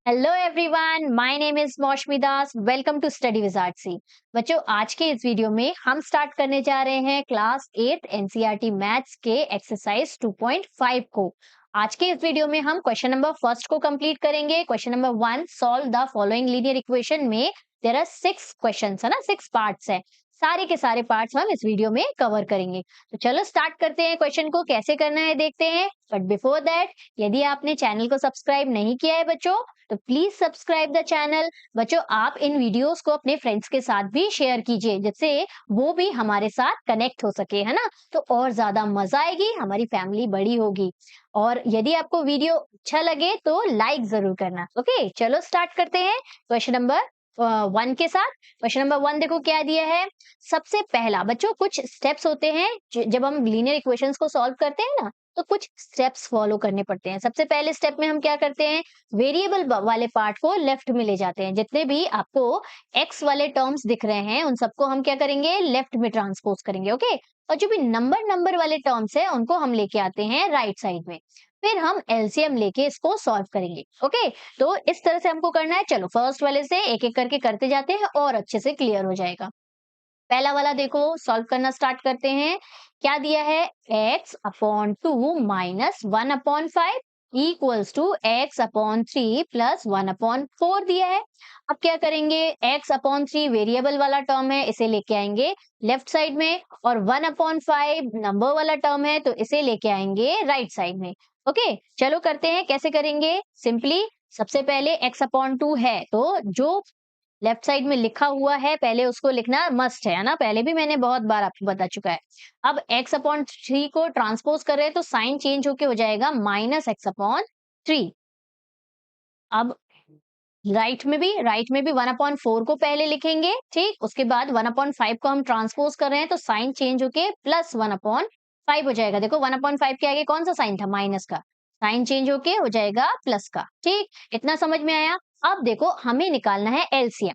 Hello everyone, my name is Moushumi Das. Welcome to study with RC. बच्चों, आज के इस वीडियो में हम स्टार्ट करने जा रहे हैं क्लास 8 एनसीईआरटी मैथ्स के एक्सरसाइज 2.5 को। आज के इस वीडियो में हम क्वेश्चन नंबर फर्स्ट को कंप्लीट करेंगे। Question number 1, solve the following linear equation में देयर आर 6 क्वेश्चंस है ना, 6 पार्ट्स है। सारे के सारे पार्ट्स हम इस वीडियो में कवर करेंगे। तो चलो स्टार्ट करते हैं। क्वेश्चन को कैसे करना है देखते हैं, बट बिफोर दैट यदि आपने चैनल को सब्सक्राइब नहीं किया है बच्चों, तो प्लीज सब्सक्राइब द चैनल। बच्चों, आप इन वीडियोस को अपने फ्रेंड्स के साथ भी शेयर कीजिए, जिससे वो भी हमारे साथ कनेक्ट हो सके, है ना। तो और ज्यादा मजा आएगी, हमारी फैमिली बड़ी होगी। और यदि आपको वीडियो अच्छा लगे तो लाइक जरूर करना। ओके, चलो स्टार्ट करते हैं क्वेश्चन नंबर 1 के साथ। क्वेश्चन नंबर 1 देखो क्या दिया है। सबसे पहला बच्चों, कुछ स्टेप्स होते हैं जब हम लीनियर इक्वेशंस को सॉल्व करते हैं ना, तो कुछ स्टेप्स फॉलो करने पड़ते हैं। सबसे पहले स्टेप में हम क्या करते हैं, वेरिएबल वाले पार्ट को लेफ्ट में ले जाते हैं। जितने भी आपको एक्स वाले टर्म्स दिख रहे हैं उन सबको हम क्या करेंगे, लेफ्ट में ट्रांसपोज करेंगे। ओके, और जो भी नंबर नंबर वाले टर्म्स है उनको हम लेके आते हैं राइट साइड में। फिर हम एलसीएम लेके इसको सॉल्व करेंगे। ओके, तो इस तरह से हमको करना है। चलो फर्स्ट वाले से एक एक करके करते जाते हैं और अच्छे से क्लियर हो जाएगा। पहला वाला देखो, सॉल्व करना स्टार्ट करते हैं। क्या दिया है, x upon 2 minus 1 upon 5 equals to x upon 3 plus 1 upon 4 दिया है। अब क्या करेंगे, x अपॉन 3 वेरिएबल वाला टर्म है, इसे लेके आएंगे लेफ्ट साइड में, और 1 अपॉन 5 नंबर वाला टर्म है, तो इसे लेके आएंगे राइट साइड में। ओके, चलो करते हैं। कैसे करेंगे, सिंपली सबसे पहले x अपॉन 2 है, तो जो लेफ्ट साइड में लिखा हुआ है पहले उसको लिखना मस्ट है ना, पहले भी मैंने बहुत बार आपको बता चुका है। अब x अपॉन 3 को ट्रांसपोज कर रहे हैं तो साइन चेंज होके हो जाएगा माइनस x अपॉन 3। अब राइट में भी 1 अपॉन 4 को पहले लिखेंगे, ठीक। उसके बाद 1 अपॉन 5 को हम ट्रांसपोज कर रहे हैं तो साइन चेंज होके प्लस 1 अपॉन 5 हो जाएगा। देखो 1 अपॉन 5 के आगे कौन सा साइन था, माइनस का, साइन चेंज होके हो जाएगा प्लस का। ठीक, इतना समझ में आया। अब देखो हमें निकालना है एलसीएम।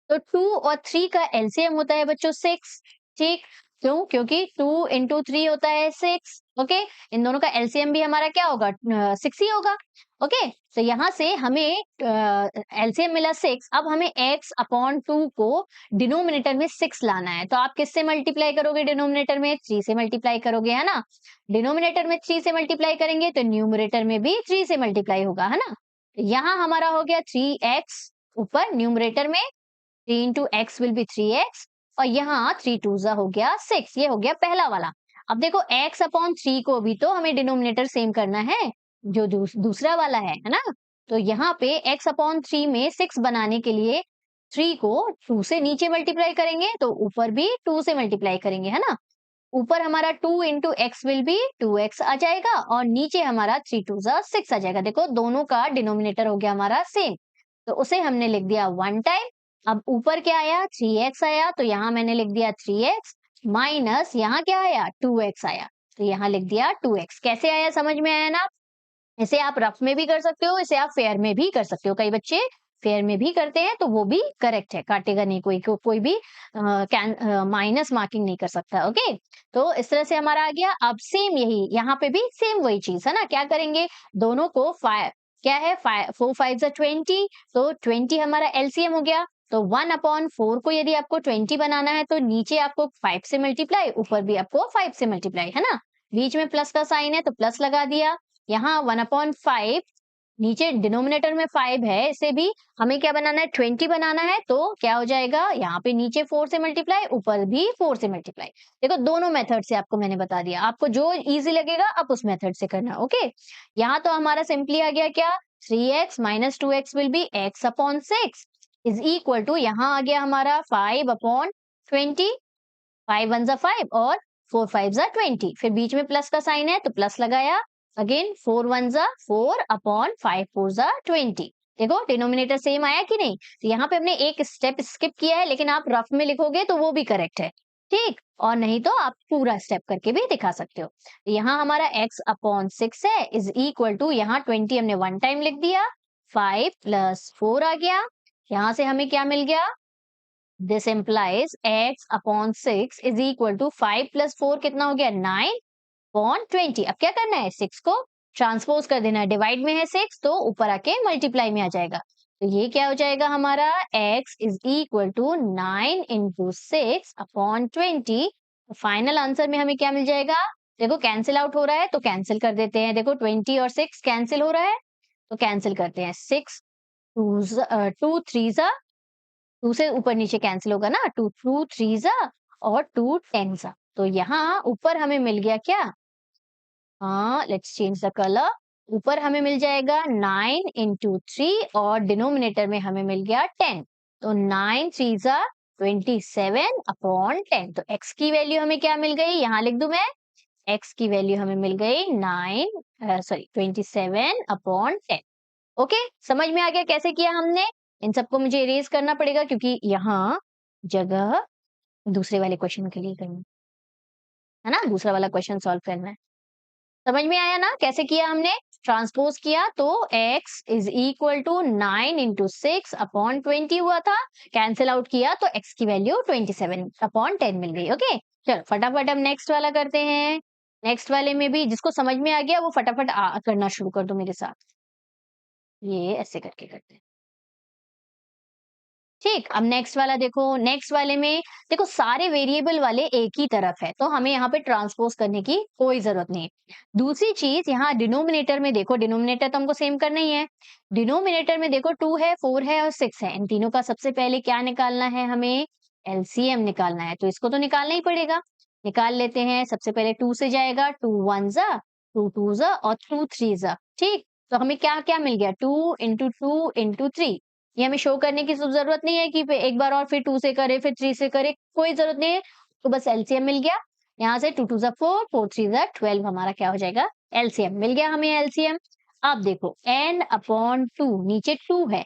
तो 2 और 3 का एलसीएम होता है बच्चों 6। ठीक, क्यों, क्योंकि 2 इंटू 3 होता है 6। ओके, इन दोनों का एलसीएम भी हमारा क्या होगा, 6 ही होगा। ओके, तो यहाँ से हमें एलसीएम मिला 6। अब हमें x अपॉन 2 को डिनोमिनेटर में 6 लाना है, तो आप किससे मल्टीप्लाई करोगे, डिनोमिनेटर में 3 से मल्टीप्लाई करोगे, है ना। डिनोमिनेटर में 3 से मल्टीप्लाई करेंगे तो न्यूमरेटर में भी 3 से मल्टीप्लाई होगा, है ना। यहाँ हमारा हो गया 3x, ऊपर न्यूमरेटर में 3 into x will be 3x, और यहाँ 3 टू जा हो गया 6। ये हो गया पहला वाला। अब देखो x अपॉन 3 को भी तो हमें डिनोमिनेटर सेम करना है जो दूसरा वाला है ना। तो यहाँ पे x अपॉन 3 में 6 बनाने के लिए 3 को 2 से नीचे मल्टीप्लाई करेंगे, तो ऊपर भी 2 से मल्टीप्लाई करेंगे, है ना। ऊपर हमारा 2 into x will be 2x आ जाएगा, और नीचे हमारा 3 टू जा 6 आ जाएगा। देखो दोनों का डिनोमिनेटर हो गया हमारा सेम, तो उसे हमने लिख दिया 1 टाइम। अब ऊपर क्या आया, 3x आया, तो यहाँ मैंने लिख दिया 3x माइनस यहाँ क्या आया, 2x आया, तो यहाँ लिख दिया 2x। कैसे आया, समझ में आया ना। इसे आप रफ में भी कर सकते हो, इसे आप फेयर में भी कर सकते हो। कई बच्चे फेयर में भी करते हैं तो वो भी करेक्ट है, काटेगा नहीं कोई भी माइनस मार्किंग नहीं कर सकता। ओके, तो इस तरह से हमारा आ गया। अब सेम यही यहाँ पे भी सेम वही चीज है ना, क्या करेंगे, दोनों को क्या है, 4 5 जा 20, तो 20 हमारा एलसीएम हो गया। तो 1 अपॉन 4 को यदि आपको 20 बनाना है तो नीचे आपको 5 से मल्टीप्लाई, ऊपर भी आपको 5 से मल्टीप्लाई, है ना। बीच में प्लस का साइन है तो प्लस लगा दिया। यहाँ 1 अपॉन 5, नीचे डिनोमिनेटर में 5 है, इसे भी हमें क्या बनाना है, 20 बनाना है, तो क्या हो जाएगा, यहाँ पे नीचे 4 से मल्टीप्लाई, ऊपर भी 4 से मल्टीप्लाई। देखो दोनों मेथड से आपको मैंने बता दिया, आपको जो इजी लगेगा आप उस मेथड से करना। ओके, यहाँ तो हमारा सिंपली आ गया क्या, 3x minus 2x will be x upon 6 is equal to, यहाँ आ गया हमारा 5 अपॉन 20, 5 1 जा 5 और 4 5 जा 20, फिर बीच में प्लस का साइन है तो प्लस लगाया, अगेन 4 1 जा 4 अपॉन 5 4 जा 20। देखो डिनोमिनेटर सेम आया कि नहीं। तो यहाँ पे हमने एक स्टेप स्किप किया है, लेकिन आप रफ में लिखोगे तो वो भी करेक्ट है, ठीक। और नहीं तो आप पूरा स्टेप करके भी दिखा सकते हो। तो यहाँ हमारा x अपॉन 6 है इज इक्वल टू, यहाँ 20 हमने 1 टाइम लिख दिया, 5 प्लस 4 आ गया, यहाँ से हमें क्या मिल गया, this implies x upon 6 is equal to 5 plus 4 कितना हो गया, 9 अपॉन 20। अब क्या करना है, 6 को ट्रांसपोज कर देना है, डिवाइड में है 6 तो ऊपर आके मल्टीप्लाई में आ जाएगा। तो ये क्या हो जाएगा हमारा x is equal to 9 into 6/20। Final answer में हमें क्या मिल जाएगा? देखो कैंसिल आउट हो रहा है तो कैंसिल कर देते हैं। देखो 20 और 6 कैंसिल हो रहा है तो कैंसिल करते हैं। 6 टू थ्री जा, टू से ऊपर नीचे कैंसिल होगा ना, टू टू थ्री जा और टू टेन जा। तो यहाँ ऊपर हमें मिल गया क्या? हाँ, लेट्स चेंज द कलर। ऊपर हमें मिल जाएगा 9 इंटू 3 और डिनोमिनेटर में हमें मिल गया 10। तो 9 थ्री जा 27/10। तो x की वैल्यू हमें क्या मिल गई? यहाँ लिख दूं मैं, x की वैल्यू हमें मिल गई 27/10। ओके, समझ में आ गया कैसे किया हमने? इन सबको मुझे इरेज करना पड़ेगा क्योंकि यहाँ जगह दूसरे वाले क्वेश्चन के लिए करनी है ना, दूसरा वाला क्वेश्चन सॉल्व करना है। समझ में आया ना कैसे किया हमने? ट्रांसपोज किया तो x is equal to 9 into 6/20 हुआ था। कैंसिल आउट किया तो x की वैल्यू 27/10 मिल गई। ओके, चलो फटाफट हम नेक्स्ट वाला करते हैं। नेक्स्ट वाले में भी जिसको समझ में आ गया वो फटाफट करना शुरू कर दो मेरे साथ। ये ऐसे करके करते हैं। ठीक, अब नेक्स्ट वाला देखो। नेक्स्ट वाले में देखो सारे वेरिएबल वाले एक ही तरफ है तो हमें यहाँ पे ट्रांसपोज करने की कोई जरूरत नहीं है। दूसरी चीज यहाँ डिनोमिनेटर में देखो, डिनोमिनेटर तो हमको सेम करना ही है। डिनोमिनेटर में देखो 2 है, 4 है और 6 है। इन तीनों का सबसे पहले क्या निकालना है? हमें एलसीएम निकालना है। तो इसको तो निकालना ही पड़ेगा। निकाल लेते हैं। सबसे पहले 2 से जाएगा, 2 1 जा, 2 2 जा और 2 3 जा। ठीक, तो हमें क्या क्या मिल गया? 2 इंटू 2 इंटू 3। ये हमें शो करने की जरूरत नहीं है कि एक बार और फिर 2 से करे फिर 3 से करे, कोई जरूरत नहीं है। तो बस एलसीएम मिल गया। यहाँ से 2 2 जा 4, 4 3 जा 12 हमारा क्या हो जाएगा? एलसीएम मिल गया हमें एलसीएम। अब देखो n/2, नीचे 2 है,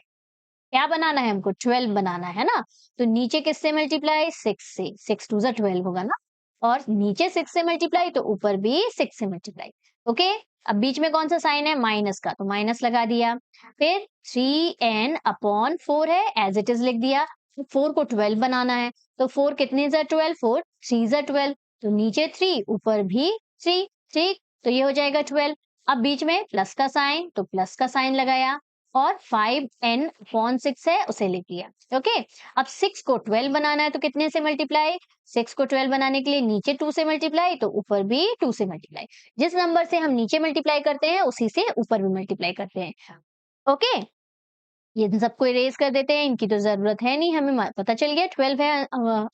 क्या बनाना है हमको? 12 बनाना है ना। तो नीचे किससे मल्टीप्लाई? 6 से। 6 2 जा 12 होगा ना। और नीचे 6 से मल्टीप्लाई तो ऊपर भी 6 से मल्टीप्लाई। ओके, अब बीच में कौन सा साइन है? माइनस का, तो माइनस लगा दिया। फिर 3n/4 है, एज इट इज लिख दिया। 4 को 12 बनाना है तो 4 कितने जा 12, 4 3 जा 12। तो नीचे 3 ऊपर भी 3। ठीक, तो ये हो जाएगा 12। अब बीच में प्लस का साइन, तो प्लस का साइन लगाया और 5n/6 है उसे लिख दिया। ओके, अब 6 को 12 बनाना है तो कितने से मल्टीप्लाई? 6 को 12 बनाने के लिए नीचे 2 से मल्टीप्लाई तो ऊपर भी 2 से मल्टीप्लाई। जिस नंबर से हम नीचे मल्टीप्लाई करते हैं उसी से ऊपर भी मल्टीप्लाई करते हैं। ओके, ये इन सबको इरेज कर देते हैं, इनकी तो जरूरत है नहीं, हमें पता चल गया 12 है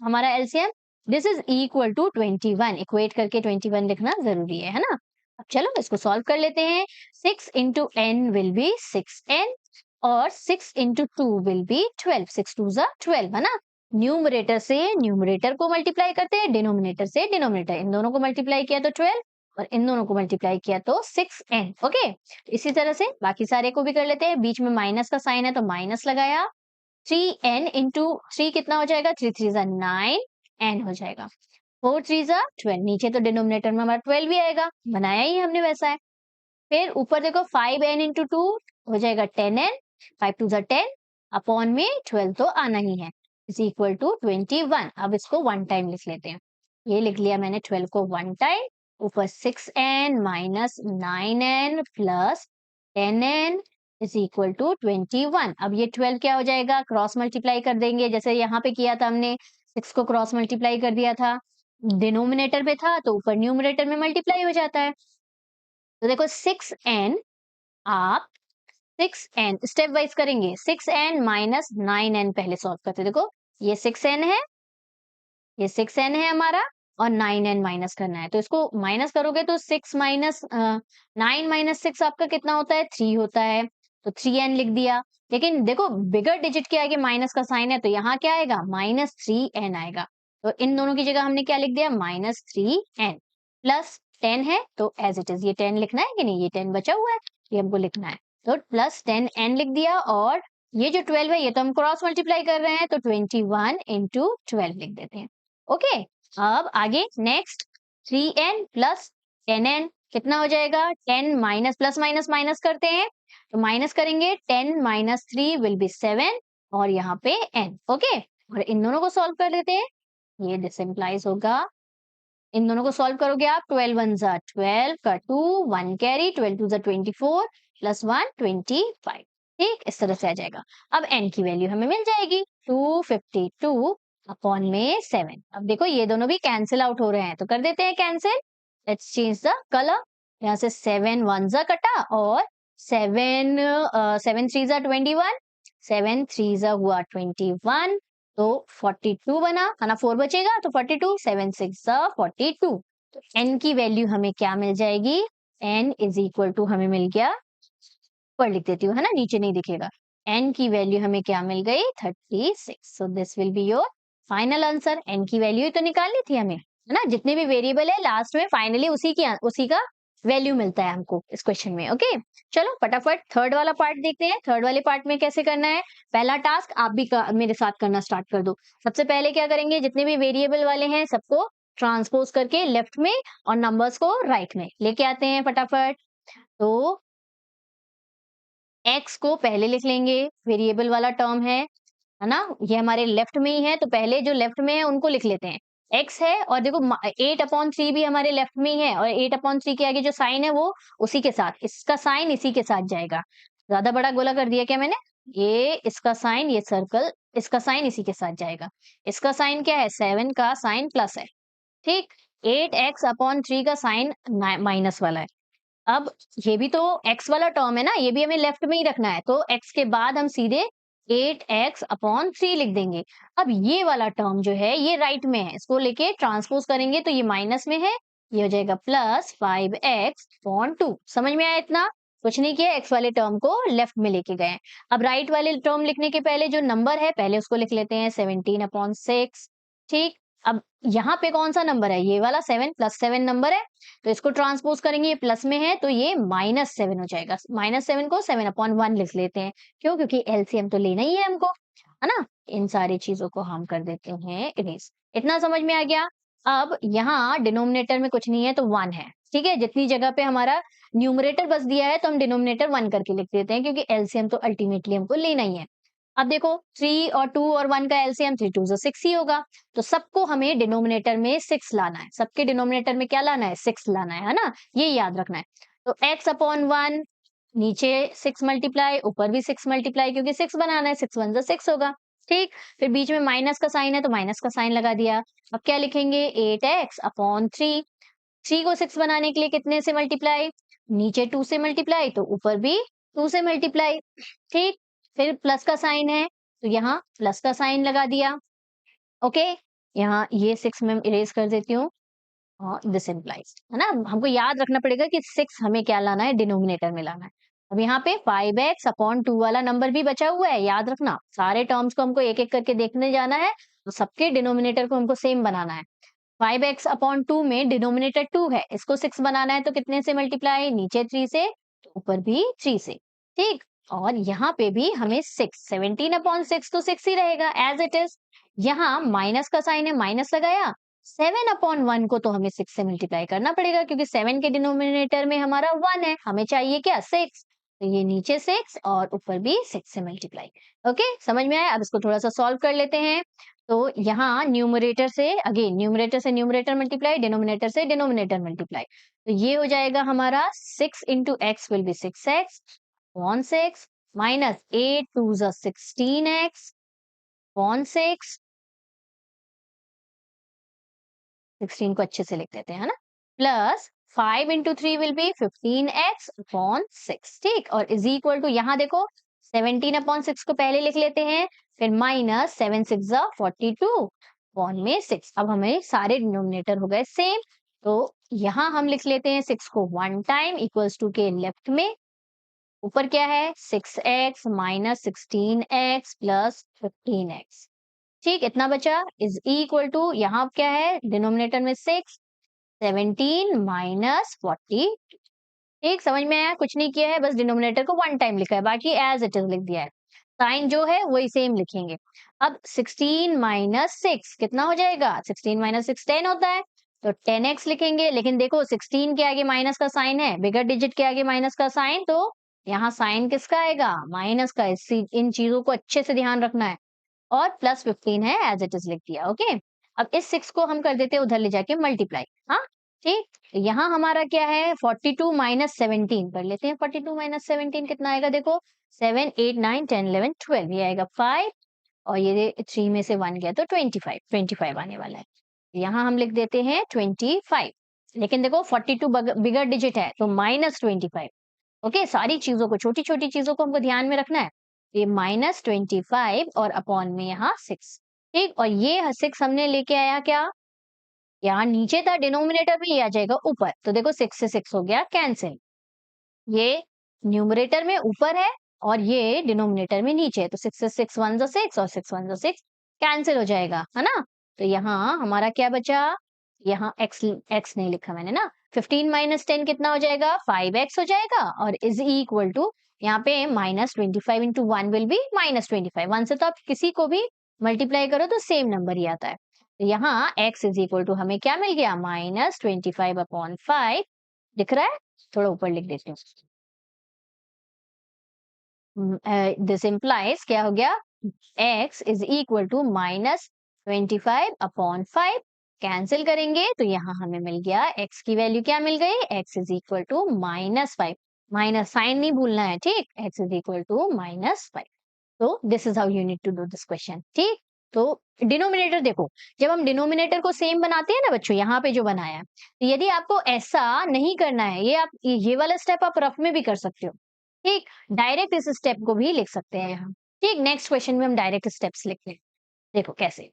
हमारा LCM. This is equal to 21। Equate करके 21 लिखना जरूरी है ना। अब चलो इसको सॉल्व कर लेते हैं। 6 into N will be 6n और 6 इंटू 2 विल बी 12। 6 2 जा 12 है ना। न्यूमरेटर से न्यूमरेटर को मल्टीप्लाई करते हैं, डिनोमिनेटर से डिनोमिनेटर, इन दोनों को मल्टीप्लाई किया तो 12 और इन दोनों को मल्टीप्लाई किया तो 6n। ओके, इसी तरह से बाकी सारे को भी कर लेते हैं। बीच में माइनस का साइन है तो माइनस लगाया। 3n इंटू 3 कितना हो जाएगा? 3 3 जा 9n हो जाएगा। 4 3 जा 12, नीचे तो डिनोमिनेटर में हमारा 12 भी आएगा, बनाया ही हमने वैसा है। फिर ऊपर देखो 5n इंटू 2 हो जाएगा 10n, 5 2 जा 10 अपॉन में 12 तो आना ही है, इज इक्वल टू 21। अब इसको वन टाइम लिख लेते हैं। ये लिख लिया मैंने 12 को वन टाइम। ऊपर 6n minus 9n plus 10n is equal to 21। अब ये 12 क्या हो जाएगा? क्रॉस मल्टीप्लाई कर देंगे, जैसे यहाँ पे किया था हमने, 6 को क्रॉस मल्टीप्लाई कर दिया था। डिनोमिनेटर पे था तो ऊपर न्यूमरेटर में मल्टीप्लाई हो जाता है। तो देखो 6n, आप 6n स्टेप वाइज करेंगे। 6n माइनस 9n पहले सॉल्व करते। देखो ये 6n है, ये 6n है हमारा और 9n माइनस करना है। तो इसको माइनस करोगे तो 6 माइनस 9 माइनस 6 आपका कितना होता है? 3 होता है। तो 3n लिख दिया। लेकिन देखो बिगर डिजिट के आगे माइनस का साइन है तो यहाँ क्या आएगा? -3n आएगा। तो इन दोनों की जगह हमने क्या लिख दिया? -3n प्लस 10 है तो एज इट इज ये 10 लिखना है कि नहीं? ये 10 बचा हुआ है, ये हमको लिखना है। तो प्लस 10n लिख दिया और ये जो 12 है ये तो हम क्रॉस मल्टीप्लाई कर रहे हैं तो 21 इंटू 12 लिख देते हैं। ओके, अब आगे नेक्स्ट 3n प्लस 10n कितना हो जाएगा? 10 माइनस प्लस माइनस माइनस करते हैं तो माइनस करेंगे 10 माइनस 3 विल बी 7 और यहाँ पे n। ओके, और इन दोनों को सॉल्व कर देते हैं। ये दिस इम्प्लाइज होगा, इन दोनों को सॉल्व करोगे आप, 12 1 जा 12 का 2 1 कैरी, 12 2 जा 24 प्लस 1 25। ठीक, इस तरह से आ जाएगा। अब n की वैल्यू हमें मिल जाएगी 252 अपॉन में 7। अब देखो ये दोनों भी कैंसिल आउट हो रहे हैं, तो कर देते हैं cancel. Let's change the colour. यहाँ से 7 वन जा कटा और 7 थ्री जा 21, 7 थ्री जा हुआ 21, तो 42 बना, है ना, 4 बचेगा तो 42, 7 सिक्स जा 42। तो n की वैल्यू हमें क्या मिल जाएगी? n इज इक्वल टू हमें मिल गया, ऊपर लिख देती हूँ, है ना, नीचे नहीं दिखेगा। n की वैल्यू हमें क्या मिल गई? 36। So this will be your final answer. n की वैल्यू ही तो निकालनी थी हमें, है ना, जितने भी वेरिएबल है लास्ट में फाइनली उसी का वैल्यू मिलता है हमको इस क्वेश्चन में। ओके, चलो फटाफट थर्ड वाला पार्ट देखते हैं। थर्ड वाले पार्ट में कैसे करना है? पहला टास्क आप भी मेरे साथ करना स्टार्ट कर दो। सबसे पहले क्या करेंगे, जितने भी वेरिएबल वाले हैं सबको ट्रांसपोज करके लेफ्ट में और नंबर्स को राइट में लेके आते हैं फटाफट। तो x को पहले लिख लेंगे, वेरिएबल वाला टर्म है ना, ये हमारे लेफ्ट में ही है, तो पहले जो लेफ्ट में है उनको लिख लेते हैं। x है और देखो 8/3 भी हमारे लेफ्ट में ही है, और 8/3 के आगे जो साइन है वो उसी के साथ, इसका साइन इसी के साथ जाएगा। ज्यादा बड़ा गोला कर दिया क्या मैंने? ये इसका साइन, ये सर्कल, इसका साइन इसी के साथ जाएगा। इसका साइन क्या है? 7 का साइन प्लस है, ठीक। 8x/3 का साइन माइनस वाला है। अब ये भी तो x वाला टर्म है ना, ये भी हमें लेफ्ट में ही रखना है, तो x के बाद हम सीधे 8x/3 लिख देंगे। अब ये वाला टर्म जो है ये राइट में है, इसको लेके ट्रांसपोज करेंगे तो ये माइनस में है, ये हो जाएगा प्लस 5x/2। समझ में आया इतना? कुछ नहीं किया, x वाले टर्म को लेफ्ट में लेके गए। अब राइट वाले टर्म लिखने के पहले जो नंबर है पहले उसको लिख लेते हैं, 17/6, ठीक। अब यहाँ पे कौन सा नंबर है? ये वाला 7 + 7 नंबर है, तो इसको ट्रांसपोज करेंगे, ये प्लस में है तो ये -7 हो जाएगा। -7 को 7/1 लिख लेते हैं। क्यों? क्योंकि एलसीएम तो लेना ही है हमको, है ना। इन सारी चीजों को हम कर देते हैं इरेज। इतना समझ में आ गया? अब यहाँ डिनोमिनेटर में कुछ नहीं है तो 1 है, ठीक है। जितनी जगह पे हमारा न्यूमरेटर बस दिया है तो हम डिनोमिनेटर 1 करके लिख देते हैं, क्योंकि एलसीएम तो अल्टीमेटली हमको लेना ही है। अब देखो 3 और 2 और 1 का एलसीएम 3 2 6 ही होगा, तो सबको हमें डिनोमिनेटर में 6 लाना है। सबके डिनोमिनेटर में क्या लाना है? 6 लाना है ना, ये याद रखना है। तो x/1 नीचे 6 मल्टीप्लाई, ऊपर भी 6 मल्टीप्लाई, क्योंकि 6 बनाना है, 6 1 6 होगा, ठीक। फिर बीच में माइनस का साइन है तो माइनस का साइन लगा दिया। अब क्या लिखेंगे? 8x/3। 3 को 6 बनाने के लिए कितने से मल्टीप्लाई? नीचे 2 से मल्टीप्लाई, तो ऊपर भी 2 से मल्टीप्लाई, ठीक। फिर प्लस का साइन है तो यहाँ प्लस का साइन लगा दिया, ओके। यहाँ ये 6 में इरेज कर देती हूँ, दिस इम्प्लाइज, है ना। हमको याद रखना पड़ेगा कि 6 हमें क्या लाना है? डिनोमिनेटर में लाना है। अब यहाँ पे 5x/2 वाला नंबर भी बचा हुआ है, याद रखना। सारे टर्म्स को हमको एक एक करके देखने जाना है, तो सबके डिनोमिनेटर को हमको सेम बनाना है। 5x/2 में डिनोमिनेटर 2 है, इसको 6 बनाना है तो कितने से मल्टीप्लाई? नीचे 3 से, तो ऊपर भी 3 से, ठीक। और यहाँ पे भी हमें 6, 17/6 तो 6 ही रहेगा एज इट इज। यहाँ माइनस का साइन है, माइनस लगाया। 7/1 को तो हमें 6 से मल्टीप्लाई करना पड़ेगा, क्योंकि 7 के डिनोमिनेटर में हमारा 1 है, हमें चाहिए क्या? 6। तो ये नीचे 6 और ऊपर भी 6 से मल्टीप्लाई। ओके, समझ में आया? अब इसको थोड़ा सा सॉल्व कर लेते हैं। तो यहाँ न्यूमरेटर से अगेन, न्यूमरेटर से न्यूमरेटर मल्टीप्लाई, डिनोमिनेटर से डिनोमिनेटर मल्टीप्लाई, तो ये हो जाएगा हमारा 6 into x will be 6x upon 6 minus 8 2 is 16x upon 6। 16 को अच्छे से लिख देते हैं, है ना, plus 5 into 3 will be 15x upon 6, ठीक। और इज इक्वल टू यहाँ देखो 17/6 को पहले लिख लेते हैं, फिर माइनस 7 6 42 अपॉन में 6। अब हमें सारे डिनोमिनेटर हो गए सेम, तो यहाँ हम लिख लेते हैं 6 को 1 टाइम इक्वल्स टू के लेफ्ट में, ऊपर क्या है? 6x minus 16x plus 15x, ठीक। इतना बचा, इज इक्वल टू यहाँ क्या है? डिनोमिनेटर में 6, 17 माइनस 40, ठीक। समझ में आया? कुछ नहीं किया है, बस डिनोमिनेटर को 1 टाइम लिखा है, बाकी एज इट इज लिख दिया है। साइन जो है वही सेम लिखेंगे। अब 16 माइनस 6 कितना हो जाएगा? 16 माइनस 6 10 होता है, तो 10x लिखेंगे। लेकिन देखो 16 के आगे माइनस का साइन है, बिगर डिजिट के आगे माइनस का साइन, तो यहाँ साइन किसका आएगा? माइनस का। इन चीजों को अच्छे से ध्यान रखना है। और प्लस 15 है, एज इट इज लिख दिया, ओके। अब इस 6 को हम कर देते हैं उधर ले जाके मल्टीप्लाई, हाँ। ठीक, तो यहाँ हमारा क्या है 42 माइनस 17 कर लेते हैं। 42 माइनस 17 कितना आएगा देखो, 7 8 9 10 11 12 ये आएगा 5 और ये 3 में से 1 गया तो 25 आने वाला है। यहाँ हम लिख देते हैं 25, लेकिन देखो 42 बिगर डिजिट है तो माइनस 25। ओके, सारी चीजों को, छोटी छोटी चीजों को हमको ध्यान में रखना है। ये माइनस 25 और अपॉन में यहाँ 6। ठीक, और ये 6 हमने लेके आया क्या, यहाँ नीचे था डिनोमिनेटर में, ये आ जाएगा ऊपर। तो देखो 6 से 6 हो गया कैंसिल। ये न्यूमरेटर में ऊपर है और ये डिनोमिनेटर में नीचे है, तो 6 से 6 1 जा 6 और 6 1 जा 6 कैंसिल हो जाएगा, है ना। तो यहाँ हमारा क्या बचा, यहाँ x नहीं लिखा मैंने ना। 15 माइनस 10 कितना हो जाएगा, 5x हो जाएगा और इज इक्वल टू यहाँ पे minus 25 into 1 will be minus 25। 1 से तो आप किसी को भी मल्टीप्लाई करो तो सेम नंबर ही आता है। तो यहाँ x इज इक्वल टू हमें क्या मिल गया, माइनस 25 अपॉन 5 दिख रहा है। थोड़ा ऊपर लिख देती हूँ। दिस इम्प्लाइज क्या हो गया, x is equal to minus 25 upon 5। Cancel करेंगे तो यहाँ हमें मिल गया x की वैल्यू क्या मिल गई, x is equal to minus 5। Minus sign नहीं भूलना है, ठीक, x is equal to minus 5। तो this is how you need to do this question. ठीक, तो डिनोमिनेटर देखो, जब हम डिनोमिनेटर को सेम बनाते हैं ना बच्चों, यहाँ पे जो बनाया है, तो यदि आपको ऐसा नहीं करना है, ये आप ये वाला स्टेप आप रफ में भी कर सकते हो। ठीक, डायरेक्ट इस स्टेप को भी लिख सकते हैं हम। ठीक, नेक्स्ट क्वेश्चन में हम डायरेक्ट स्टेप्स लिखते हैं। देखो कैसे,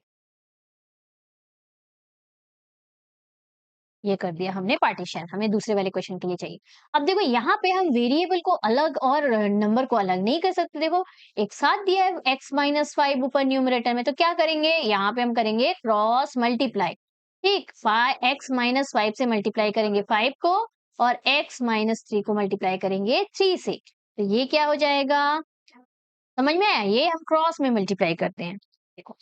ये कर दिया हमने पार्टीशन, हमें दूसरे वाले क्वेश्चन के लिए चाहिए। अब देखो यहाँ पे हम वेरिएबल को अलग और नंबर को अलग नहीं कर सकते। देखो एक साथ दिया है x माइनस 5 ऊपर न्यूमरेटर में, तो क्या करेंगे, यहाँ पे हम करेंगे क्रॉस मल्टीप्लाई। ठीक, x माइनस 5 से मल्टीप्लाई करेंगे 5 को और x माइनस 3 को मल्टीप्लाई करेंगे 3 से। तो ये क्या हो जाएगा, समझ में आया, ये हम क्रॉस में मल्टीप्लाई करते हैं। देखो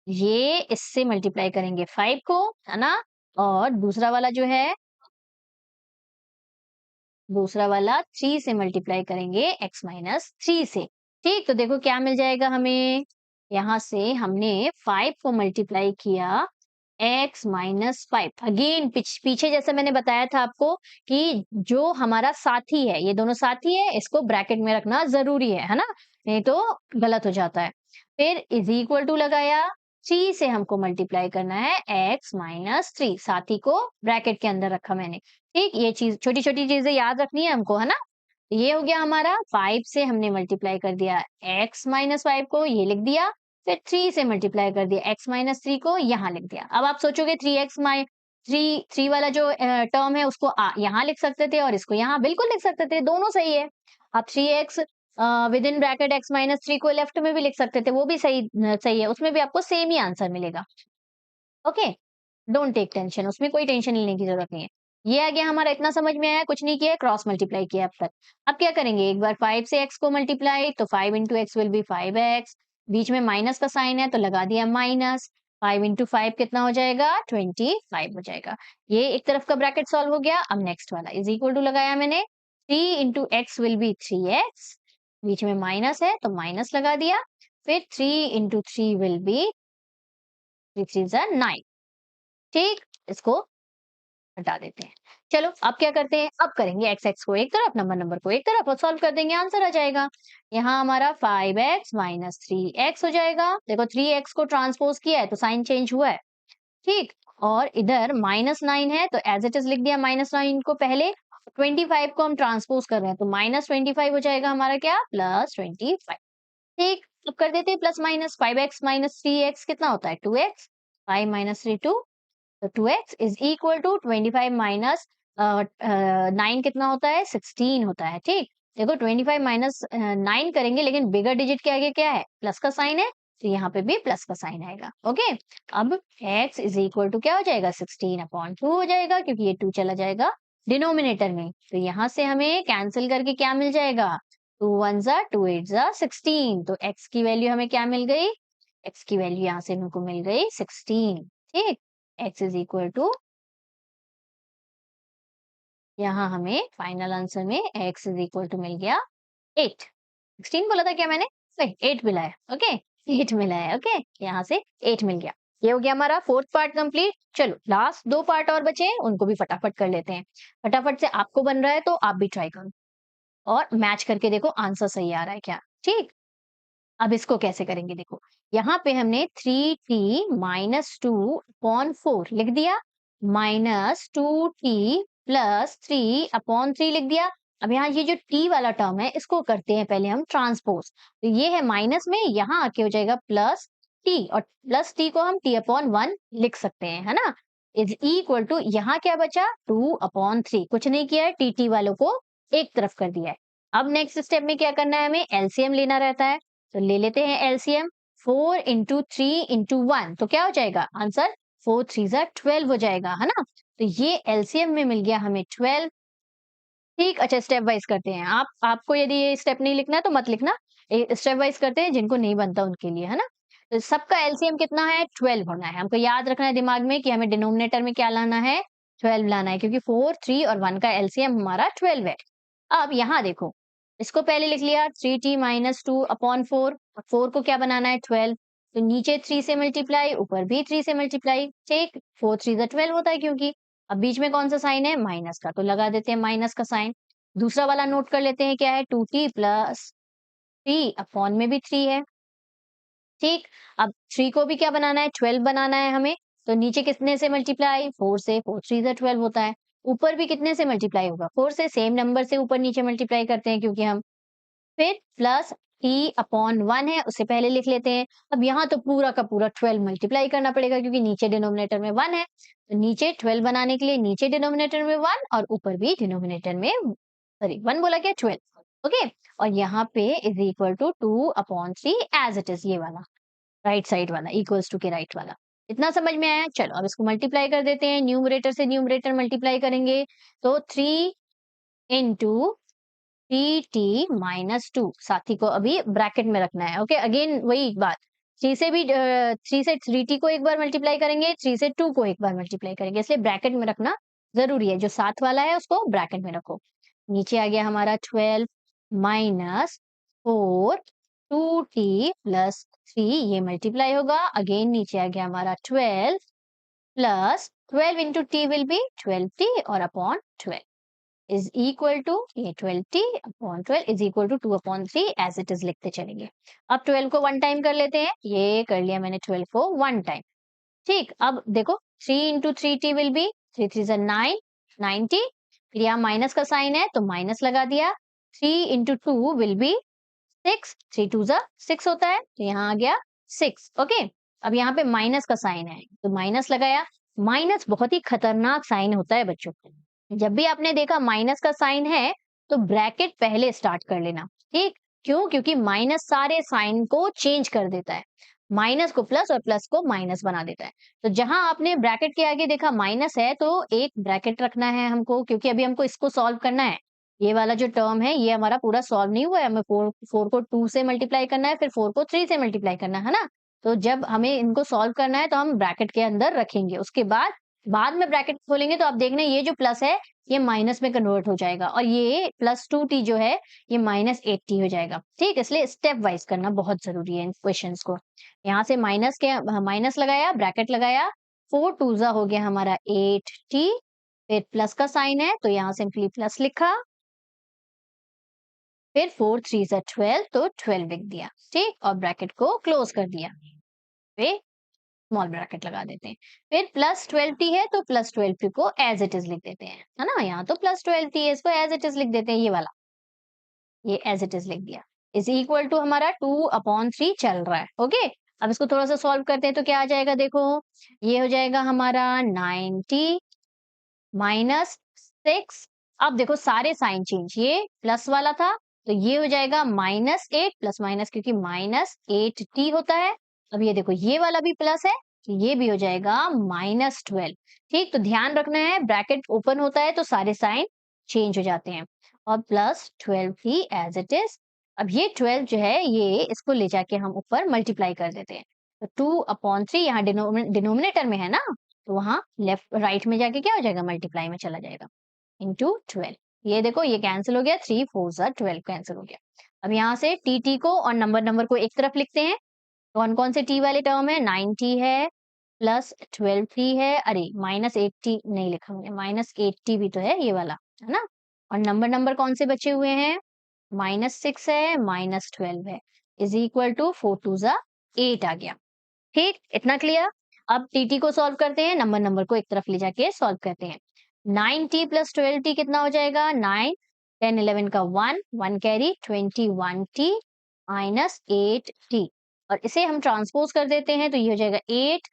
ये इससे मल्टीप्लाई करेंगे 5 को, है ना, और दूसरा वाला जो है, दूसरा वाला 3 से मल्टीप्लाई करेंगे x माइनस 3 से। ठीक, तो देखो क्या मिल जाएगा हमें, यहां से हमने 5 को मल्टीप्लाई किया x माइनस 5। अगेन पीछे जैसा मैंने बताया था आपको कि जो हमारा साथी है, ये दोनों साथी है, इसको ब्रैकेट में रखना जरूरी है ना, नहीं तो गलत हो जाता है। फिर इज इक्वल टू लगाया, 3 से हमको मल्टीप्लाई करना है x माइनस 3, साथी को ब्रैकेट के अंदर रखा मैंने। ठीक, ये चीज, छोटी छोटी चीजें याद रखनी है हमको, है ना। ये हो गया हमारा, 5 से हमने मल्टीप्लाई कर दिया x माइनस 5 को, ये लिख दिया। फिर 3 से मल्टीप्लाई कर दिया x माइनस 3 को, यहाँ लिख दिया। अब आप सोचोगे 3x माइ 3 वाला जो टर्म है उसको यहाँ लिख सकते थे और इसको यहाँ बिल्कुल लिख सकते थे, दोनों सही है। आप 3x with in bracket x minus 3 को लेफ्ट में भी लिख सकते थे, वो भी सही है, उसमें भी आपको सेम ही आंसर मिलेगा। ओके, डोंट टेक टेंशन, उसमें कोई टेंशन लेने की जरूरत नहीं है। ये आ गया हमारा, इतना समझ में आया, कुछ नहीं किया, क्रॉस मल्टीप्लाई किया अब तक। अब क्या करेंगे, एक बार 5 से x को मल्टीप्लाई, तो 5 into x will be 5x। बीच में माइनस का साइन है तो लगा दिया माइनस। 5 इंटू 5 कितना हो जाएगा, 25 हो जाएगा। ये एक तरफ का ब्रैकेट सॉल्व हो गया। अब नेक्स्ट वाला इज इक्वल टू लगाया मैंने, 3 into x will be 3x। बीच में माइनस है तो माइनस लगा दिया। फिर 3 इंटू 3 विल बी 3 3 9। ठीक, इसको हटा देते हैं। चलो अब क्या करते हैं, अब करेंगे एक्स एक्स को एक तरफ, नंबर नंबर को एक तरफ और सॉल्व कर देंगे, आंसर आ जाएगा। यहाँ हमारा 5x माइनस 3x हो जाएगा। देखो 3x को ट्रांसपोज किया है तो साइन चेंज हुआ है। ठीक, और इधर -9 है तो एज इट इज लिख दिया -9 को पहले। 25 को हम ट्रांसपोज कर रहे हैं तो -25 हो जाएगा हमारा क्या, +25। ठीक, अब कर देते हैं plus minus, 5x minus 3x कितना होता है, 2x। 5 माइनस 3 2, तो 2x is equal to 25 minus 9 कितना होता है, 16 होता है। ठीक, देखो 25 माइनस 9 करेंगे लेकिन बिगर डिजिट के आगे क्या है, प्लस का साइन है, तो यहाँ पे भी प्लस का साइन आएगा। ओके, अब x इज इक्वल टू क्या हो जाएगा, 16 अपॉन 2 हो जाएगा, क्योंकि ये 2 चला जाएगा डिनोमिनेटर में। तो यहाँ से हमें कैंसिल करके क्या मिल जाएगा, 2 1 जा 2 8 जा 16। तो x की वैल्यू हमें क्या मिल गई, x की वैल्यू यहाँ से हमको मिल गई 16। ठीक, x इज इक्वल टू, यहाँ हमें फाइनल आंसर में x इज इक्वल टू मिल गया 8। 16 बोला था क्या मैंने, नहीं 8 मिला है। ओके, 8 मिला है। ओके, यहाँ से 8 मिल गया। ये हो गया हमारा फोर्थ पार्ट कंप्लीट। चलो लास्ट 2 पार्ट और बचे हैं, उनको भी फटाफट कर लेते हैं। फटाफट से आपको बन रहा है तो आप भी ट्राई करो और मैच करके देखो आंसर सही आ रहा है क्या, ठीक? अब इसको कैसे करेंगे देखो, यहाँ पे हमने 3t माइनस 2 अपॉन 4 लिख दिया, माइनस 2t प्लस 3 अपॉन 3 लिख दिया। अब यहाँ ये जो t वाला टर्म है इसको करते हैं पहले हम ट्रांसपोज, तो ये है माइनस में, यहाँ आके हो जाएगा प्लस t, और प्लस t को हम t अपॉन 1 लिख सकते हैं, है ना? इज इक्वल टू, यहाँ क्या बचा 2 अपॉन 3, कुछ नहीं किया है, टी वालों को एक तरफ कर दिया है। अब नेक्स्ट स्टेप में क्या करना है, हमें एलसीएम लेना रहता है, तो ले लेते हैं एलसीएम। 4 इंटू 3 इंटू 1, तो क्या हो जाएगा आंसर, 4 3 जा 12 हो जाएगा, है ना? तो ये एलसीएम में मिल गया हमें 12। ठीक, अच्छा स्टेप वाइज करते हैं। आपको यदि ये स्टेप नहीं लिखना है तो मत लिखना, स्टेप वाइज करते हैं, जिनको नहीं बनता उनके लिए, है ना? तो सबका एलसीएम कितना है, 12 होना है। हमको याद रखना है दिमाग में कि हमें डिनोमिनेटर में क्या लाना है, 12 लाना है, क्योंकि 4 3 और 1 का एलसीएम हमारा 12 है। अब यहाँ देखो, इसको पहले लिख लिया 3t माइनस 2 अपॉन 4, 4 को क्या बनाना है 12, तो नीचे 3 से मल्टीप्लाई, ऊपर भी 3 से मल्टीप्लाई, ठीक, 4 3 जा 12 होता है, क्योंकि अब बीच में कौन सा साइन है, माइनस का, तो लगा देते हैं माइनस का साइन। दूसरा वाला नोट कर लेते हैं, क्या है 2t प्लस 3 अपॉन में भी 3 है, ठीक। अब 3 को भी क्या बनाना है, 12 बनाना है हमें, तो नीचे कितने से मल्टीप्लाई, 4 से, 4 3 जा 12 होता है। ऊपर भी कितने से मल्टीप्लाई होगा, 4 से, सेम नंबर से ऊपर नीचे मल्टीप्लाई करते हैं क्योंकि हम, फिर प्लस t अपॉन 1 है, उसे पहले लिख लेते हैं। अब यहाँ तो पूरा का पूरा 12 मल्टीप्लाई करना पड़ेगा, क्योंकि नीचे डिनोमिनेटर में 1 है, तो नीचे 12 बनाने के लिए नीचे डिनोमिनेटर में 1 और ऊपर भी डिनोमिनेटर में, सॉरी 1 बोला क्या, 12, ओके। और यहाँ पे is equal to 2 upon 3 as it is, ये वाला राइट साइड वाला, इक्वल्स टू के राइट वाला। इतना समझ में आया? चलो अब इसको मल्टीप्लाई कर देते हैं, न्यूमरेटर से न्यूमरेटर मल्टीप्लाई करेंगे, तो 3 इंटू 3t माइनस 2, साथी को अभी ब्रैकेट में रखना है, ओके। अगेन वही बात, 3 से भी 3 से 3t को एक बार मल्टीप्लाई करेंगे, 3 से 2 को एक बार मल्टीप्लाई करेंगे, इसलिए ब्रैकेट में रखना जरूरी है, जो साथ वाला है उसको ब्रैकेट में रखो। नीचे आ गया हमारा 12 माइनस 4 2t प्लस 3, ये मल्टीप्लाई होगा, अगेन नीचे आ गया हमारा 12 plus 12 into T will be 12t और अपॉन 12 इज इक्वल टू, ये 12t अपॉन 12 is equal to 2 upon 3 as it is लिखते चलेंगे। अब 12 को 1 टाइम कर लेते हैं, ये कर लिया मैंने 12 को 1 टाइम, ठीक। अब देखो 3 इंटू 3t विल बी 3 3 जा 9, 90, फिर यहाँ माइनस का साइन है तो माइनस लगा दिया, 3 इंटू 2 विल बी 6, 3 2 जा 6 होता है, तो यहाँ आ गया 6, ओके। अब यहाँ पे माइनस का साइन है तो माइनस लगाया, माइनस बहुत ही खतरनाक साइन होता है बच्चों, जब भी आपने देखा माइनस का साइन है तो ब्रैकेट पहले स्टार्ट कर लेना, ठीक। क्यों, क्योंकि माइनस सारे साइन को चेंज कर देता है, माइनस को प्लस और प्लस को माइनस बना देता है। तो जहां आपने ब्रैकेट के आगे देखा माइनस है तो एक ब्रैकेट रखना है हमको, क्योंकि अभी हमको इसको सॉल्व करना है। ये वाला जो टर्म है ये हमारा पूरा सॉल्व नहीं हुआ है, हमें 4 को 2 से मल्टीप्लाई करना है, फिर 4 को 3 से मल्टीप्लाई करना है ना। तो जब हमें इनको सॉल्व करना है तो हम ब्रैकेट के अंदर रखेंगे, उसके बाद में ब्रैकेट खोलेंगे तो आप देखना ये जो प्लस है ये माइनस में कन्वर्ट हो जाएगा, और ये प्लस 2t जो है ये माइनस 8t हो जाएगा, ठीक। इसलिए स्टेप वाइज करना बहुत जरूरी है इन क्वेश्चंस को। यहाँ से माइनस लगाया, ब्रैकेट लगाया, 4 2 जा हो गया हमारा 8t, फिर प्लस का साइन है तो यहाँ सिंपली प्लस लिखा, फिर 4 3 जा 12 तो 12 लिख दिया, ठीक, और ब्रैकेट को क्लोज कर दिया, फिर स्मॉल ब्रैकेट लगा देते हैं, फिर प्लस 12t है तो प्लस 12t को एज इट इज लिख देते हैं, है ना। यहाँ तो प्लस 12t है, इसको एज इट इज लिख देते हैं, ये वाला, ये एज इट इज लिख दिया, इज इक्वल टू हमारा 2 अपॉन 3 चल रहा है, ओके। अब इसको थोड़ा सा सॉल्व करते हैं तो क्या आ जाएगा, देखो ये हो जाएगा हमारा 90 माइनस 6। अब देखो सारे साइन चेंज, ये प्लस वाला था तो ये हो जाएगा माइनस 8 प्लस माइनस, क्योंकि माइनस 8t होता है। अब ये देखो ये वाला भी प्लस है तो ये भी हो जाएगा माइनस 12, ठीक। तो ध्यान रखना है ब्रैकेट ओपन होता है तो सारे साइन चेंज हो जाते हैं, और plus 12t as it is. अब ये 12 जो है ये इसको ले जाके हम ऊपर मल्टीप्लाई कर देते हैं, तो 2 अपॉन 3 यहाँ डिनोमिनेटर में है ना, तो वहां लेफ्ट राइट में जाके क्या हो जाएगा, मल्टीप्लाई में चला जाएगा, इंटू 12। ये देखो ये कैंसिल हो गया, 3 4 जा 12 कैंसिल हो गया। अब यहाँ से टी को और नंबर को एक तरफ लिखते हैं, कौन कौन से टी वाले टर्म है, 90 है प्लस 12t है, अरे माइनस 8t नहीं लिखा मैंने, माइनस 8t भी तो है ये वाला, है ना। और नंबर नंबर कौन से बचे हुए हैं, -6 है, -12 है, इज इक्वल टू 4 2 जा 8 आ गया। ठीक, इतना क्लियर। अब टीटी को सॉल्व करते हैं, नंबर नंबर को एक तरफ ले जाके सॉल्व करते हैं। 9t प्लस 12t कितना हो जाएगा, 9 10 11 का 1 1 कैरी 21t माइनस 8t, और इसे हम ट्रांसपोज कर देते हैं तो ये हो जाएगा 8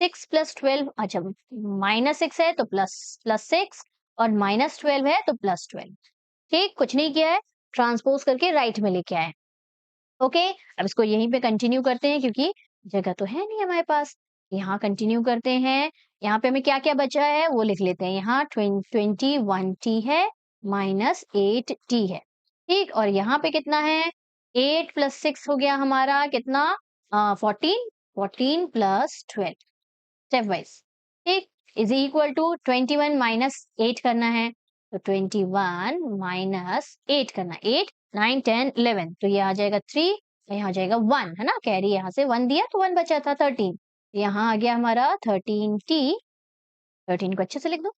6 प्लस 12, अच्छा -6 है तो प्लस प्लस 6, और -12 है तो प्लस 12। ठीक, कुछ नहीं किया है, ट्रांसपोज करके राइट में लेके आए। ओके, अब इसको यहीं पे कंटिन्यू करते हैं क्योंकि जगह तो है नहीं हमारे पास। यहाँ कंटिन्यू करते हैं, यहाँ पे हमें क्या-क्या बचा है वो लिख लेते हैं। यहाँ 21t है माइनस 8t है। ठीक, और यहाँ पे कितना है, 8 प्लस 6 हो गया हमारा कितना, 14 14 प्लस 12, स्टेप वाइज। ठीक, इज इक्वल टू 21 माइनस 8 करना है, तो 21 माइनस 8 करना, 8 9 10 11, तो ये आ जाएगा 3, यहाँ आ जाएगा 1, है ना, कैरी यहाँ से 1 दिया तो 1 बचा था 13, यहाँ आ गया हमारा 13t, 13 को अच्छे से लिख दो,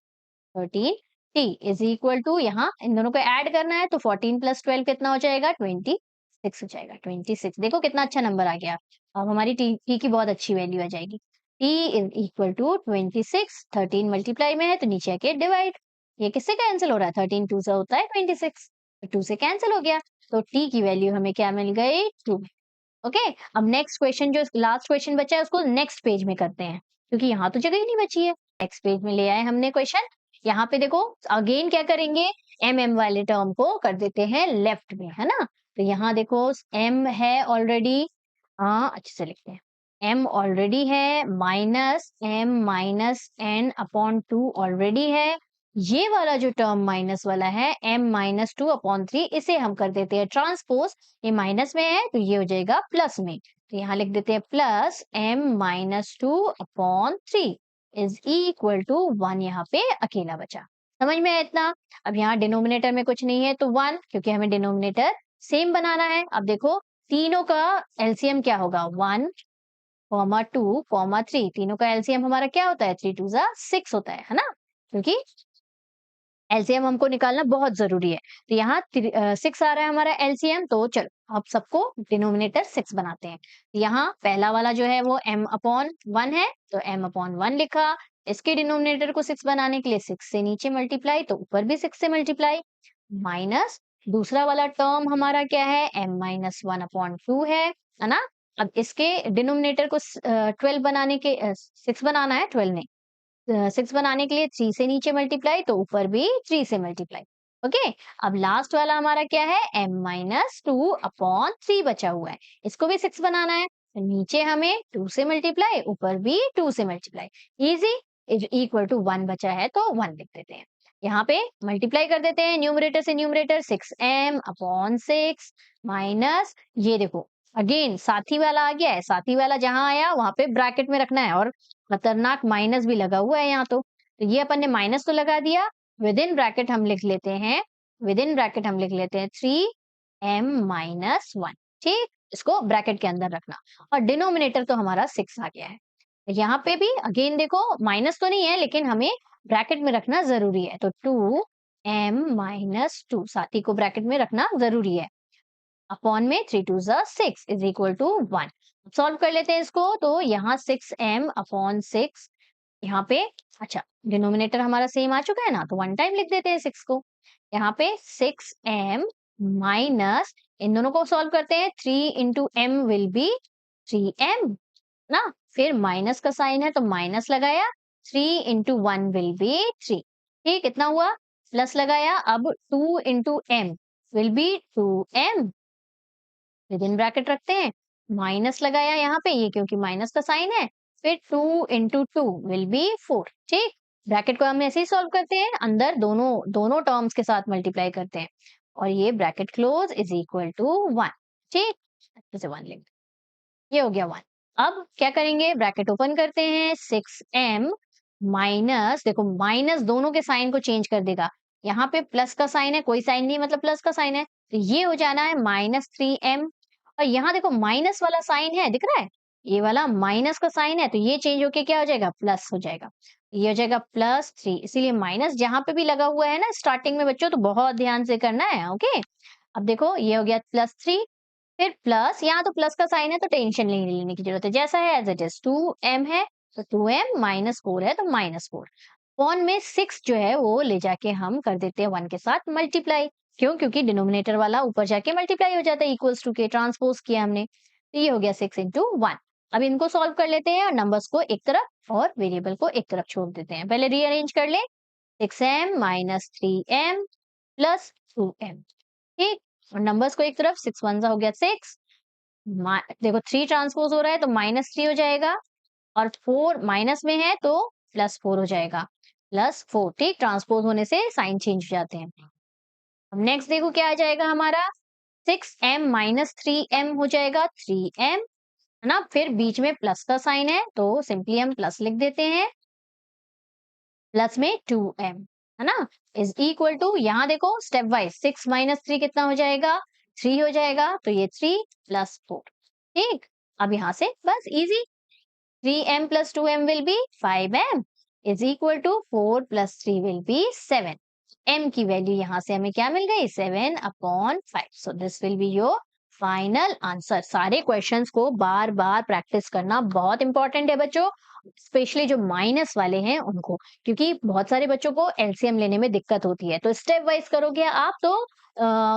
13t इज इक्वल टू, यहाँ इन दोनों को ऐड करना है तो 14 प्लस 12 कितना हो जाएगा, 26 हो जाएगा, 26। देखो कितना अच्छा नंबर आ गया। अब हमारी टी की बहुत अच्छी वैल्यू आ जाएगी। t is equal to 26, 13 multiply में है तो नीचे आके डिवाइड, ये किससे कैंसिल हो रहा है, 13 2 से होता है 26, तो 2 से कैंसिल हो गया, तो t की वैल्यू हमें क्या मिल गई, 2। ओके, अब नेक्स्ट क्वेश्चन, जो लास्ट क्वेश्चन बचा है उसको नेक्स्ट पेज में करते हैं क्योंकि यहाँ तो जगह ही नहीं बची है। नेक्स्ट पेज में ले आए हमने क्वेश्चन, यहाँ पे देखो अगेन क्या करेंगे, एम वाले टर्म को कर देते हैं लेफ्ट में, है ना। तो यहाँ देखो m है ऑलरेडी, हाँ अच्छे से लिखते हैं, m ऑलरेडी है, minus m minus n upon 2 already है, ये वाला जो टर्म माइनस वाला है m माइनस 2 अपॉन 3, इसे हम कर देते हैं ट्रांसपोज, ये माइनस में है तो ये हो जाएगा प्लस में, तो यहाँ लिख देते हैं plus m minus 2 upon 3 is equal to 1, यहाँ पे अकेला बचा। समझ में है इतना। अब यहाँ डिनोमिनेटर में कुछ नहीं है तो 1, क्योंकि हमें डिनोमिनेटर सेम बनाना है। अब देखो तीनों का एलसीएम क्या होगा, 1 2 3, तीनों का एलसीएम हमारा क्या होता है, 3 2 जा 6 होता है ना, क्योंकि एलसीएम हमको निकालना बहुत जरूरी है। तो यहाँ 6 आ रहा है हमारा एलसीएम, तो चलो अब सबको डिनोमिनेटर 6 बनाते हैं। यहाँ पहला वाला जो है वो m अपॉन 1 है, तो m अपॉन 1 लिखा, इसके डिनोमिनेटर को 6 बनाने के लिए 6 से नीचे मल्टीप्लाई, तो ऊपर भी 6 से मल्टीप्लाई, माइनस दूसरा वाला टर्म हमारा क्या है, m माइनस 1 अपॉन 2 है ना। अब इसके डिनोमिनेटर को 12 बनाने के 6 बनाना है, 12 नहीं, 6 बनाने के लिए 3 से नीचे मल्टीप्लाई, तो ऊपर भी 3 से मल्टीप्लाई। ओके, अब लास्ट वाला हमारा क्या है, m माइनस 2 अपॉन 3 बचा हुआ है, इसको भी 6 बनाना है, तो नीचे हमें 2 से मल्टीप्लाई, ऊपर भी 2 से मल्टीप्लाई, इजी, इक्वल टू 1 बचा है तो 1 लिख देते हैं। यहाँ पे मल्टीप्लाई कर देते हैं न्यूमरेटर से न्यूमरेटर, 6m अपॉन 6 माइनस, ये देखो अगेन साथी वाला आ गया है, साथी वाला जहां आया वहां पे ब्रैकेट में रखना है, और खतरनाक माइनस भी लगा हुआ है यहाँ तो ये अपन ने माइनस तो लगा दिया, विद इन ब्रैकेट हम लिख लेते हैं, विद इन ब्रैकेट हम लिख लेते हैं 3m माइनस 1। ठीक, इसको ब्रैकेट के अंदर रखना, और डिनोमिनेटर तो हमारा 6 आ गया है। यहाँ पे भी अगेन देखो माइनस तो नहीं है लेकिन हमें ब्रैकेट में रखना जरूरी है, तो 2m माइनस 2 साथी को ब्रैकेट में रखना जरूरी है, अपॉन में 3 2 जा 6 इज इक्वल टू 1। सॉल्व कर लेते हैं इसको, तो यहाँ 6m अपॉन 6, यहाँ पे अच्छा डिनोमिनेटर हमारा सेम आ चुका है ना, तो 1 टाइम लिख देते हैं 6 को, यहाँ पे 6m माइनस, इन दोनों को सॉल्व करते हैं, 3 into m will be 3m ना, फिर माइनस का साइन है तो माइनस लगाया, 3 इंटू 1 विल बी 3। ठीक, कितना हुआ, प्लस लगाया, अब 2 into m will be 2m, with in bracket रखते हैं, माइनस लगाया यहाँ पे, ये क्योंकि माइनस का साइन है, फिर 2 इंटू 2 विल बी 4। ठीक, ब्रैकेट को हम ऐसे ही सॉल्व करते हैं, अंदर दोनों दोनों टर्म्स के साथ मल्टीप्लाई करते हैं, और ये bracket close is equal to 1। ठीक, अच्छे से 1 लिख, ये हो गया 1। अब क्या करेंगे, ब्रैकेट ओपन करते हैं, 6m माइनस, देखो माइनस दोनों के साइन को चेंज कर देगा, यहाँ पे प्लस का साइन है, कोई साइन नहीं मतलब प्लस का साइन है, तो ये हो जाना है -3m, और यहाँ देखो माइनस वाला साइन है, दिख रहा है, ये वाला माइनस का साइन है तो ये चेंज होके क्या हो जाएगा, प्लस हो जाएगा। ये हो जाएगा +3, इसीलिए माइनस जहां पे भी लगा हुआ है ना स्टार्टिंग में बच्चों, तो बहुत ध्यान से करना है। ओके, अब देखो ये हो गया +3, फिर प्लस, यहाँ तो प्लस का साइन है तो टेंशन नहीं लेने की जरूरत है, जैसा है एज इट इज। 2m है तो 2m, -4 है तो -4। अपॉन में 6 जो है वो ले जाके हम कर देते हैं 1 के साथ मल्टीप्लाई। क्यों? क्योंकि डिनोमिनेटर वाला ऊपर जाके मल्टीप्लाई हो जाता है, इक्वल्स टू के ट्रांसपोज किया हमने, तो ये हो गया 6 इंटू 1। अब इनको सॉल्व कर लेते हैं और नंबर्स को एक तरफ और वेरिएबल को एक तरफ छोड़ देते हैं। पहले रीअरेंज कर ले, 6m minus 3m plus 2m, ठीक। और नंबर्स को एक तरफ, 6 1 हो गया 6, देखो 3 ट्रांसपोज हो रहा है तो -3 हो जाएगा, और 4 माइनस में है तो +4 हो जाएगा, +4, ठीक। ट्रांसपोज होने से साइन चेंज हो जाते हैं। अब नेक्स्ट देखो क्या आ जाएगा हमारा, 6m माइनस 3m हो जाएगा 3m, है ना। फिर बीच में प्लस का साइन है तो सिंपली हम प्लस लिख देते हैं, प्लस में 2m, है ना, इज इक्वल टू, यहाँ देखो स्टेप वाइज 6 माइनस 3 कितना हो जाएगा, 3 हो जाएगा, तो ये 3 प्लस 4, ठीक। अब यहाँ से बस easy, 3m plus 2m will be 5m is equal to 4 plus 3 will be 7। m की वैल्यू यहाँ से हमें क्या मिल गई, 7/5। So this will be your final answer. सारे क्वेश्चंस को बार बार प्रैक्टिस करना बहुत इंपॉर्टेंट है बच्चों, स्पेशली जो माइनस वाले हैं उनको, क्योंकि बहुत सारे बच्चों को एलसीएम लेने में दिक्कत होती है। तो स्टेप वाइज करोगे आप तो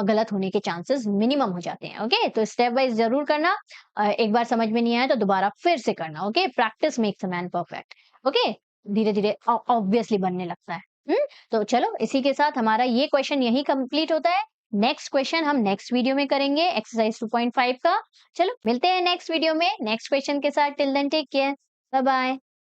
गलत होने के चांसेस मिनिमम हो जाते हैं। ओके, तो स्टेप वाइज जरूर करना। एक बार समझ में नहीं आया तो दोबारा फिर से करना। Okay, practice makes a man perfect. Okay, धीरे धीरे ऑब्वियसली बनने लगता है। तो चलो इसी के साथ हमारा ये क्वेश्चन यही कंप्लीट होता है। नेक्स्ट क्वेश्चन हम नेक्स्ट वीडियो में करेंगे, एक्सरसाइज 2.5 का। चलो मिलते हैं नेक्स्ट वीडियो में नेक्स्ट क्वेश्चन के साथ। Till then take care, bye bye.